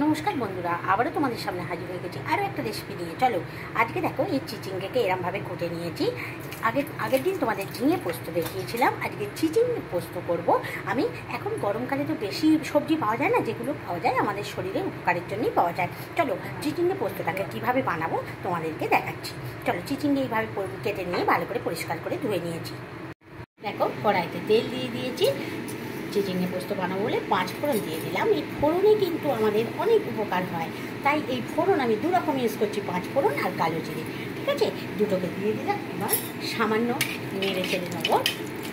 নমস্কার বন্ধুরা, আবারও তোমাদের সামনে হাজির হয়ে গেছি আরও একটা রেসিপি নিয়ে। চলো আজকে দেখো এই চিচিঙ্গাকে এরমভাবে কুটে নিয়েছি। আগের দিন তোমাদের ঝিঙে পোস্ত দেখিয়েছিলাম, আজকে চিচিঙ্গে পোস্ত করব আমি। এখন গরমকালে তো বেশি সবজি পাওয়া যায় না, যেগুলো পাওয়া যায় আমাদের শরীরে উপকারের জন্যই পাওয়া যায়। চলো চিচিঙ্গে পোস্তটাকে কীভাবে বানাবো তোমাদেরকে দেখাচ্ছি। চলো চিচিঙ্গে এইভাবে কেটে নিয়ে ভালো করে পরিষ্কার করে ধুয়ে নিয়েছি। দেখো কড়াইতে তেল দিয়ে দিয়েছি। চিচিঙ্গে পোস্ত বানাবো বলে 5 ফোড়ন দিয়ে দিলাম। এই ফোড়নে কিন্তু আমাদের অনেক উপকার হয়, তাই এই ফোড়ন আমি দু রকম ইউজ করছি, 5 ফোড়ন আর কালো জিরে। ঠিক আছে, দুটোকে দিয়ে দিলাম। এবার সামান্য নেড়ে চেড়ে নেবো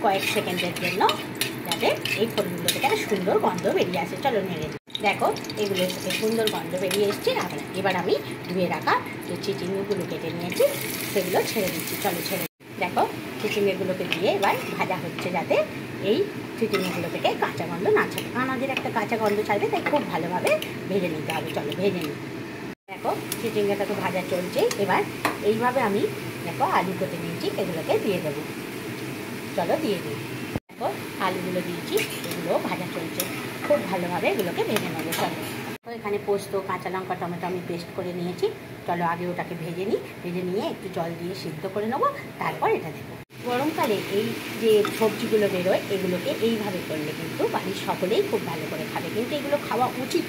কয়েক সেকেন্ডের জন্য, যাতে এই ফোড়নগুলো থেকে একটা সুন্দর গন্ধ বেরিয়ে আসে। চলো নেড়ে দেখো এগুলো থেকে সুন্দর গন্ধ বেরিয়ে এসছে। এবার আমি ধুয়ে রাখা যে চিচিঙ্গেগুলো কেটে নিয়েছি সেগুলো ছেড়ে দিচ্ছি। চলো ছেড়ে দেখো চিচিঙ্গেগুলোকে দিয়ে এবার ভাজা হচ্ছে, যাতে এই চিচিঙ্গাগুলো থেকে কাঁচা গন্ধ না ছাড়ে। আমাদের একটা কাঁচা গন্ধ ছাড়বে, তাই খুব ভালোভাবে ভেজে নিতে হবে। চলো ভেজে নিই। দেখো চিচিঙ্গাটা তো ভাজা চলছে। এবার এইভাবে আমি দেখো আলু কেটে নিয়েছি, এগুলোকে দিয়ে দেবো। চলো দিয়ে দিই। দেখো আলুগুলো দিয়েছি, এগুলো ভাজা চলছে, খুব ভালোভাবে এগুলোকে ভেজে নেবো। চলো এখানে পোস্ত, কাঁচা লঙ্কা, টমেটো আমি পেস্ট করে নিয়েছি। চলো আগে ওটাকে ভেজে নিই। ভেজে নিয়ে একটু জল দিয়ে সিদ্ধ করে নেবো, তারপর এটা দেবো। গরমকালে এই যে সবজিগুলো বেরোয়, এগুলোকে এইভাবে করলে কিন্তু বাড়ির সকলেই খুব ভালো করে খাবে, কিন্তু এগুলো খাওয়া উচিত।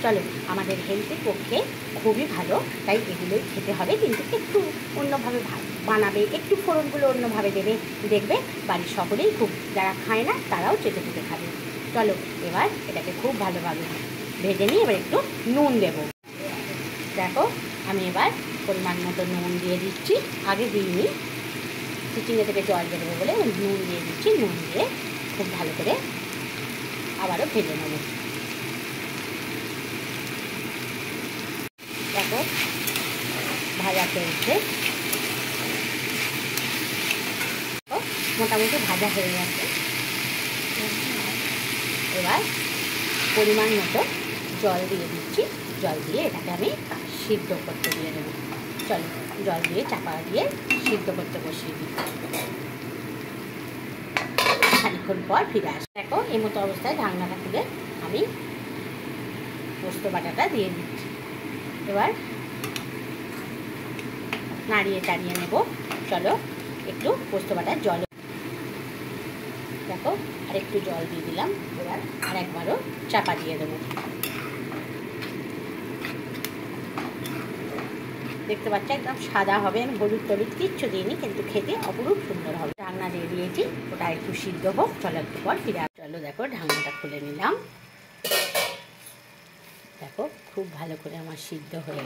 চলো আমাদের হেলথের পক্ষে খুবই ভালো, তাই এগুলোই খেতে হবে, কিন্তু একটু অন্যভাবে বানাবে, একটু ফোড়নগুলো অন্যভাবে দেবে, দেখবে বাড়ির সকলেই খুব, যারা খায় না তারাও চেটে চেটে খাবে। চলো এবার এটাকে খুব ভালোভাবে ভেজে নিই। এবার একটু নুন দেবো। দেখো আমি এবার পরিমাণ মতো নুন দিয়ে দিচ্ছি, আগে দিইনি, চিচিঙ্গা থেকে জল বেরোবে বলে নুন দিয়ে দিচ্ছি। নুন দিয়ে খুব ভালো করে আবারও ভেজে নেব। দেখো ভাজা চলছে, মোটামুটি ভাজা হয়ে গেছে। এবার পরিমাণ মতো জল দিয়ে দিচ্ছি। জল দিয়ে এটাকে আমি সিদ্ধ করতে দিয়ে দেবো। চলো জল দিয়ে চাপা দিয়ে সিদ্ধ করতে বসিয়ে দিই। খানিক্ষণ পর ফিরে আসি। দেখো এই মতো অবস্থায় ঢাকনাটা খুলে আমি পোস্ত বাটাটা দিয়ে দিচ্ছি। এবার নাড়িয়ে টাড়িয়ে নেব। চলো একটু পোস্ত বাটার জল, দেখো আর একটু জল দিয়ে দিলাম। এবার আর একবারও চাপা দিয়ে দেবো। দেখতে পাচ্ছি একদম সাদা হবে, আমি হলুদ টলুদ কিচ্ছু দিইনি, কিন্তু খেতে অপরূপ সুন্দর হবে। ঢাকনা দিয়ে দিয়েছি, ওটা একটু সিদ্ধ হোক। চলো একটু পর ফিরে চলো। দেখো ঢাকনাটা খুলে নিলাম। দেখো খুব ভালো করে আমার সিদ্ধ হয়ে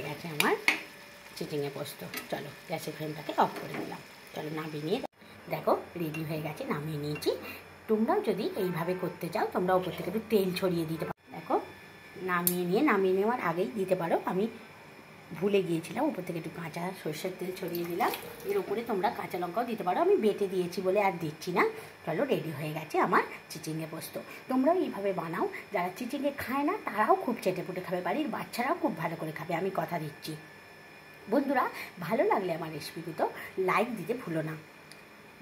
গেছে আমার চিচিঙ্গে পোস্ত। চলো গ্যাসের ফ্লেমটাকে অফ করে দিলাম। চলো নামিয়ে নিয়ে দেখো রেডি হয়ে গেছে, নামিয়ে নিয়েছি। তোমরাও যদি এইভাবে করতে চাও, তোমরা উপর থেকে একটু তেল ছড়িয়ে দিতে পারো। দেখো নামিয়ে নেওয়ার আগেই দিতে পারো, আমি ভুলে গিয়েছিলাম, উপর থেকে একটু কাঁচা সর্ষের তেল ছড়িয়ে দিলাম। এর উপরে তোমরা কাঁচা লঙ্কাও দিতে পারো, আমি বেটে দিয়েছি বলে আর দিচ্ছি না। চলো রেডি হয়ে গেছে আমার চিচিঙ্গে পোস্ত। তোমরাও এইভাবে বানাও, যারা চিচিঙ্গে খায় না তারাও খুব চেটেপুটে খাবে, বাড়ির বাচ্চারাও খুব ভালো করে খাবে, আমি কথা দিচ্ছি। বন্ধুরা ভালো লাগলে আমার রেসিপিগুলো লাইক দিতে ভুলো না,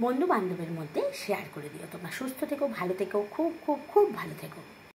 বন্ধু বান্ধবের মধ্যে শেয়ার করে দিও। তোমরা সুস্থ থেকো, ভালো থেকো, খুব খুব খুব ভালো থেকো।